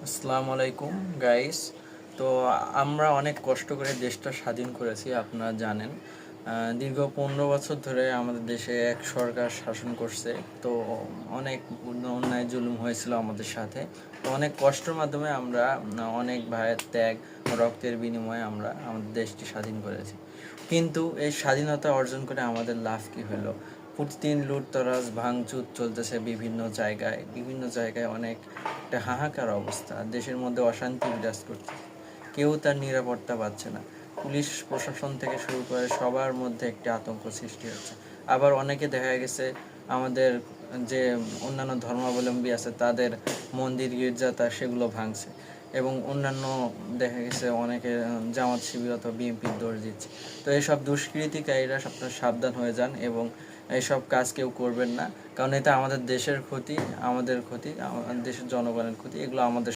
আসসালামু আলাইকুম গাইস। তো আমরা অনেক কষ্ট করে দেশটা স্বাধীন করেছি, আপনারা জানেন। দীর্ঘ 15 বছর ধরে আমাদের দেশে এক সরকার শাসন করছে। তো অনেক অন্যায় জুলুম হয়েছিল আমাদের সাথে। তো অনেক কষ্টের মাধ্যমে আমরা অনেক ভাইয়ের ত্যাগ রক্তের বিনিময়ে আমরা আমাদের দেশটি স্বাধীন করেছি। কিন্তু এই স্বাধীনতা অর্জন করে আমাদের লাভ কী হলো? প্রতিদিন লুটতরাজ ভাঙচুর চলতেছে বিভিন্ন জায়গায় অনেক একটা হাহাকার অবস্থা, দেশের মধ্যে অশান্তি বিরাজ করছে। কেউ তার নিরাপত্তা পাচ্ছে না। পুলিশ প্রশাসন থেকে শুরু করে সবার মধ্যে একটি আতঙ্ক সৃষ্টি হচ্ছে। আবার অনেকে দেখা গেছে আমাদের যে অন্যান্য ধর্মাবলম্বী আছে তাদের মন্দির গির্জা সেগুলো ভাঙছে, এবং অন্যান্য দেখা গেছে অনেকে জামাত শিবির অথবা বিএনপির দোষ দিচ্ছে। তো এইসব দুষ্কৃতিকারীরা আপনারা সাবধান হয়ে যান এবং এইসব কাজ কেউ করবেন না, কারণ এটা আমাদের দেশের ক্ষতি, আমাদের ক্ষতি, আমাদের দেশের জনগণের ক্ষতি। এগুলো আমাদের